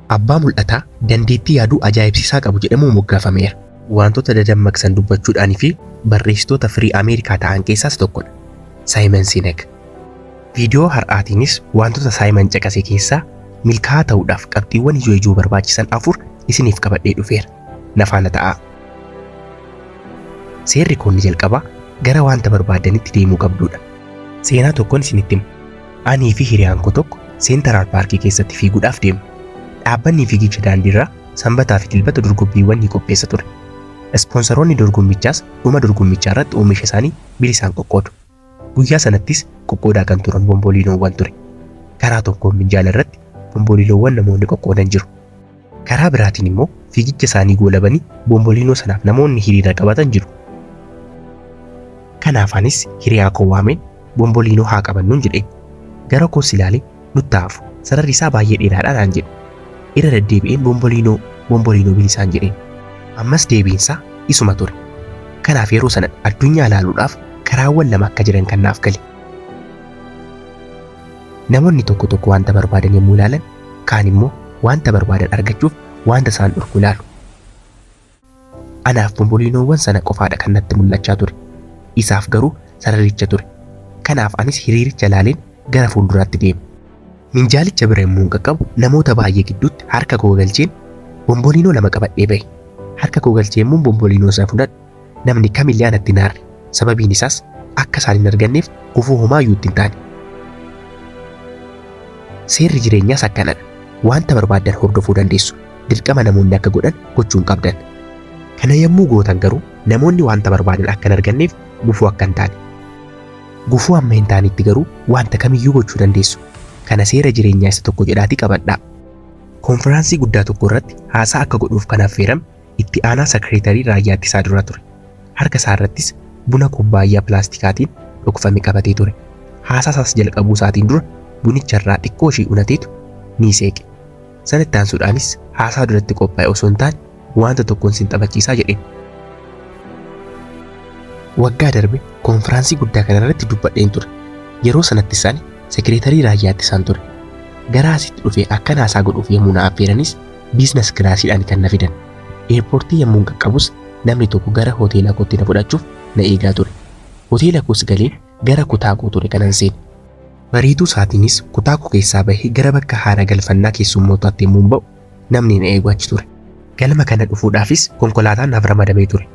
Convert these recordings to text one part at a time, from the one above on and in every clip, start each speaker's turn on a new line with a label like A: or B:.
A: Abbaa mul'ataa dandeettii yaaduu ajaa'ibsiisaa qabu jedhamuun moggaafameera. Wantoota dadammaqsan dubbachuudhaanii fi barreessitoota firii Ameerikaa ta'an keessaas tokkodha. Saayimon Sinek. Viidiyoo har'aatiinis wantoota Saayimon caqase keessaa milkaa'aa ta'uudhaaf qabxiiwwan ijoo barbaachisan 4 isiniif qabadhee dhufeera. Na faana ta'aa. Seerri kun jalqabaa gara wanta barbaadanitti deemuu qabdudha. Seenaa tokkoon isinitti hima. Anii fi hiriyaan koo tokko Seentaraal Paarkii keessatti fiiguudhaaf deemne. Dhaabbanni fiigicha daandiirraa sanbataa fi dilbata dorgommiiwwan ni qopheessa ture. Ispoonsoroonni dorgommichaas dhuma dorgommichaa irratti oomisha isaanii bilisaan qoqqoodu. Guyyaa sanattis qoqqoodaa kan turan bomboliinoowwan ture. Karaa tokkoon minjaala irratti bomboliinoowwan namoonni qoqqoodan jiru. Karaa biraatiin immoo fiigicha isaanii goolabanii bomboliinoo sanaaf namoonni hiriira qabatan jiru. Kanaafaanis hiriyaa koo waameen bomboliinoo haa qabannuun jedheen. Gara koos ilaalee nutti hafu sararri isaa baay'ee dheeraadha naan jedhe. Irra deddeebi'een bomboliinoo bilisaan jedheen. Ammas deebiinsaa isuma ture. Kanaaf yeroo sana addunyaa ilaaluudhaaf karaawwan lama akka jiran kan naaf gale. Namoonni tokko tokko wanta barbaadan yommuu ilaalan, kaan immoo wanta barbaadan argachuuf wanta isaan dhorku ilaalu. Anaaf bomboliinoowwan sana qofaadha kan natti mul'achaa ture. Isaaf garuu sararicha ture. Kanaaf anis hiriiricha ilaaleen gara fuulduraatti deeme. Minjaalicha bira yommuu qaqqabu namoota baay'ee gidduutti harka koo galcheen bomboliinoo 2 qabadhee bahe. Harka koo galchee immoo bomboliinoo sana fudhadhe. Namni kamillee anatti hin aarre. Sababiin isaas akka isaan hin arganneef gufuu homaayyuu itti hin taane. Seerri jireenyaas akkanadha. Wanta barbaadan hordofuu dandeessu. Dirqama namoonni akka godhan gochuu hin qabdan. Kana yommuu gootan garuu namoonni wanta barbaadan akka hin arganneef gufuu akka hin taane. Gufuu amma hin taanetti garuu wanta kamiyyuu gochuu dandeessu. Kana seera jireenyaa isa tokko jedhaatii qabadhaa. Konfiraansii guddaa tokko irratti haasaa akka godhuuf kan affeerame itti aanaa sekireetarii raayyaa ittisaa dura ture. Harka isaa irrattis buna kubbaayyaa pilaastikaatiin dhokfame qabatee ture. Haasaa isaas jalqabuu isaatiin dura bunicha irraa xiqqoo ishee unateetu ni seeqe. Sanatti aansuudhaanis haasaa duratti qophaa'e osoo hin taane wanta tokkoon sin taphachiisaa jedheen. Waggaa darbe konfiraansii guddaa kana irratti dubbadheen ture. Yeroo sanatti isaan sekireetarii raayyaa ittisaan ture. Gara asitti dhufee akka haasaa godhuuf yommuu na affeeranis biizines kilaasiidhaan kan na fidan. Eerpoortii yommuu qaqqabus namni tokko gara hoteela kootti na fudhachuuf na eegaa ture. Hoteela koos galee gara kutaa koo ture kanan seene. Bariituu isaatiinis kutaa koo keessaa bahee gara bakka haara galfannaa keessummootaatti yommuu ba'u namni na eegu achi ture. Galma kana dhufuudhaafis konkolaataan naaf ramadamee ture.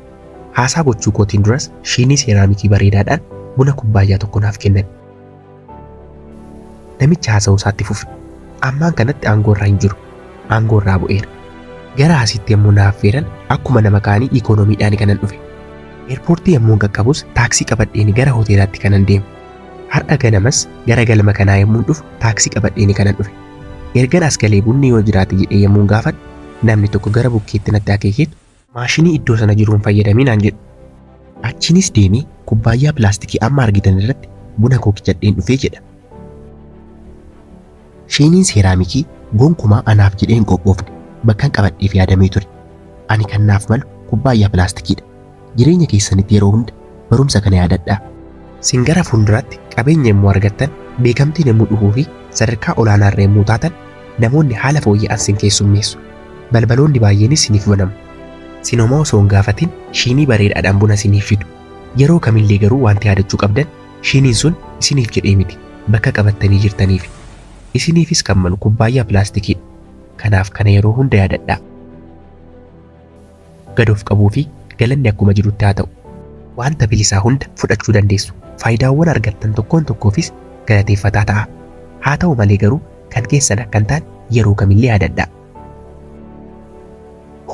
A: Haasaa gochuu kootiin duras shiinii seeraamikii bareedaadhaan buna kubbaayyaa tokko naaf kennan. Namicha haasa'uu isaatti fufe. Ammaan kanatti aangoo irraa hin jiru. Aangoo irraa bu'eera. Gara asitti yommuu na affeeran akkuma nama kaanii ikoonomiidhaan kanan dhufe. Eerpoortii yommuu qaqqabus taaksii qabadheen gara hoteelaatti kanan deeme. Har'a ganamas gara galma kanaa yommuu dhufu taaksii qabadheen kanan dhufe. Ergan as galee bunni yoo jiraate jedhee yommuu gaafadhu namni tokko gara bukkeetti natti akeekeetu maashinii iddoo sana jiruun fayyadamii naan jedhu. Achiinis deemee kubbaayyaa pilaastikii amma argitan irratti buna koo qicadheen dhufee jedha. Shiiniin seeraamikii gonkumaa anaaf jedheen qophoofne bakkan qabadheef yaadamee ture. Ani kan naaf malu kubbaayyaa pilaastikiidha. Jireenya keessanitti yeroo hunda barumsa kana yaadadhaa. Sin gara fuulduraatti qabeenya yommuu argattan, beekamtiin yommuu dhufuu fi sadarkaa olaanaa irra yommuu taatan namoonni haala fooyya'an sin keessummeessu. Balbaloonni baay'eenis siniif banamu. Sin homaa osoo hin gaafatin shiinii bareedaadhaan buna siniif fidu. Yeroo kamillee garuu wanti yaadachuu qabdan shiiniin sun isiniif jedhee miti bakka qabattanii jirtaniif. Isiniifis kan malu kubbaayyaa pilaastikiidha. Kanaaf kana yeroo hunda yaadadhaa. Gadoof qabuu fi galanni akkuma jirutti haa ta'u. Wanta bilisaa hunda fudhachuu dandeessu. Faayidaawwan argattan tokkoon tokkoofis galateeffataa ta'a. Haa ta'u malee garuu kan keessan akka hin taane yeroo kamillee yaadadhaa.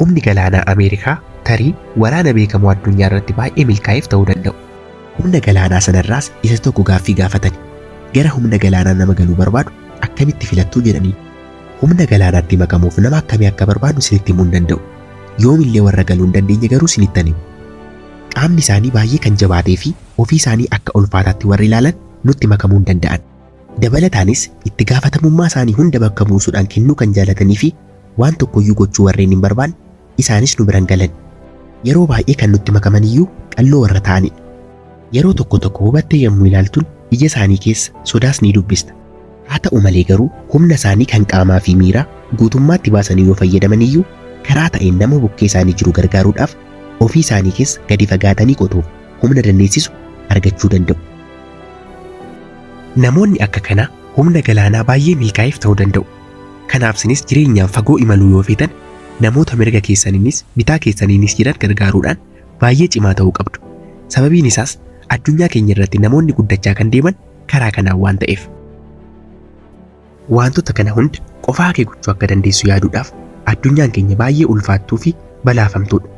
A: Humni galaanaa Ameerikaa tarii waraana beekamoo addunyaa irratti baay'ee milkaa'eef ta'uu danda'u. Humna galaanaa sanarraas isa tokko gaaffii gaafatani. Gara humna galaanaa nama galuu barbaadu akkamitti filattuu jedhanii. Humna galaanaatti makamuuf nama akkamii akka barbaadu sinitti himuu hin danda'u. Yoomillee warra galuu hin dandeenye garuu sinittan himu. Qaamni isaanii baay'ee kan jabaatee fi ofii isaanii akka ulfaataatti warri ilaalan nutti makamuu hin danda'an. Dabalataanis itti gaafatamummaa isaanii hunda bakka buusuudhaan kennuu kan jaalatanii fi waan tokkoyyuu gochuu warreen hin barbaanne isaanis nu biran galan. Yeroo baay'ee kan nutti makaman iyyuu qalloo warra ta'anidha. Yeroo tokko tokko hubattee yommuu ilaaltuun ija isaanii keessa sodaas ni dubbista. Haa ta'u malee garuu humna isaanii kan qaamaa fi miiraa guutummaatti baasanii yoo fayyadaman iyyuu karaa ta'een nama bukkee isaanii jiru gargaaruudhaaf ofii isaanii keessa gadi fagaatanii qotuuf humna dandeessisu argachuu danda'u. Namoonni akka kanaa humna galaanaa baay'ee milkaa'eef ta'uu danda'u. Kanaaf isinis jireenyaan fagoo imaluu yoo feetan namoota mirga keessaniinis bitaa keessaniinis jiran gargaaruudhaan baay'ee cimaa ta'uu qabdu. Sababiin isaas addunyaa keenya irratti namoonni guddachaa kan deeman karaa kanaan waan ta'eef. Wantoota kana hunda qofaa kee gochuu akka dandeessu yaaduudhaaf addunyaan keenya baay'ee ulfaattuu fi balaafamtuudha.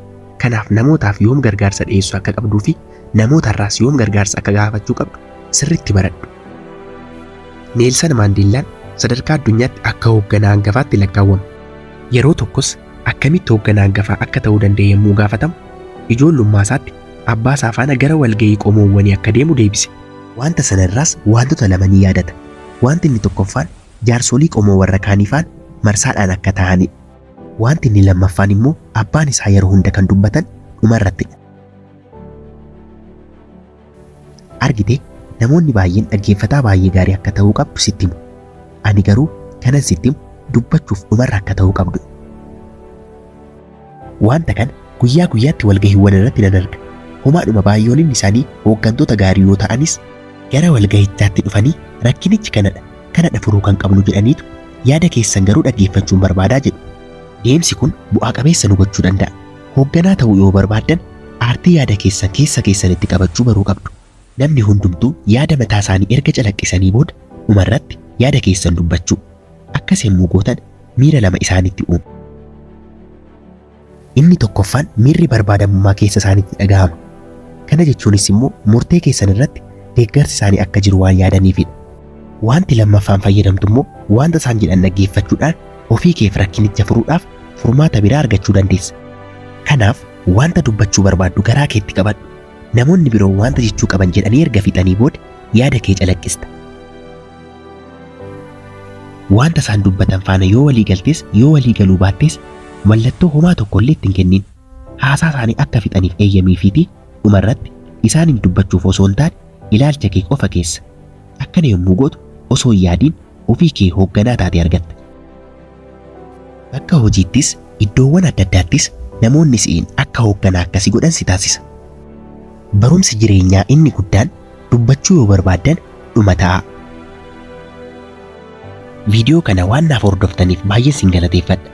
A: Kanaaf namootaaf yoom gargaarsa dhiyeessuu akka qabduu fi namootarraas yoom gargaarsa akka gaafachuu qabdu sirriitti baradhu. Neelsan Maandeellaan sadarkaa addunyaatti akka hoogganaa hangafaatti lakkaawwama. Yeroo tokkos akkamitti hoogganaa hangafaa akka ta'uu danda'e yommuu gaafatamu ijoollummaa isaatti abbaa isaa faana gara walgahii qomoowwanii akka deemu deebise. Wanta sanarraas wantoota lama ni yaadata. Wanti inni tokkoffaan jaarsolii qomoo warra kaanii faana marsaadhaan akka ta'anidha. Wanti inni lammaffaan immoo abbaan isaa yeroo hunda kan dubbatan dhumarrattidha. Argitee namoonni baay'een dhaggeeffataa baay'ee gaarii akka ta'uu qabdu sitti himu. Ani garuu kanan sitti himu dubbachuuf dhumarra akka ta'uu qabdu. Wanta kana guyyaa guyyaatti walgahiiwwan irratti nan arga. Homaadhuma baay'ooliin isaanii hooggantoota gaarii yoo ta'anis gara walgahichaatti dhufanii rakkinichi kanadha furuu kan qabnu jedhaniitu yaada keessan garuu dhaggeeffachuun barbaadaa jedhu. Deemsi kun bu'aa qabeessa nu gochuu danda'a. Hoogganaa ta'uu yoo barbaaddan aartii yaada keessan keessa keessanitti qabachuu baruu qabdu. Namni hundumtuu yaada mataa isaanii erga calaqqisanii booda dhumarratti yaada keessan dubbachuu. Akkas yommuu gootan miira lama isaanitti uumu. Inni tokkoffaan miirri barbaadamummaa keessa isaanitti dhaga'ama. Kana jechuunis immoo murtee keessan irratti deeggarsi isaanii akka jiru waan yaadaniifidha. Wanti lammaffaan fayyadamtu immoo wanta isaan jedhan dhaggeeffachuudhaan ofii keef rakkinicha furuudhaaf furmaata biraa argachuu dandeessa. Kanaaf wanta dubbachuu barbaaddu garaa keetti qabadhu. Namoonni biroo wanta jechuu qaban jedhanii erga fixanii booda yaada kee calaqqista. Wanta isaan dubbatan faana yoo walii galtees yoo walii galuu baattees mallattoo homaa tokkollee ittiin kennin. Haasaa isaanii akka fixaniif eeyyamiifiitii dhumarratti isaaniin dubbachuuf osoo hin taane ilaalcha kee qofa keessa. Akkana yommuu gootu osoo hin yaadiin ofii kee hoogganaa taate argatta. Bakka hojiittis iddoowwan adda addaattis namoonni si'iin akka hoogganaa akkasii godhan si taasisa. Barumsi jireenyaa inni guddaan dubbachuu yoo barbaaddan dhuma ta'a. Viidiyoo kana waan naaf hordoftaniif baay'ee sin galateeffadha.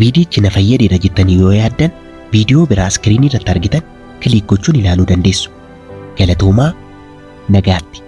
A: Viidiyichi na fayyadeera jettanii yoo yaaddan viidiyoo biraa iskiriinii irratti argitan kiliik gochuun ilaaluu dandeessu. Galatoomaa nagaatti.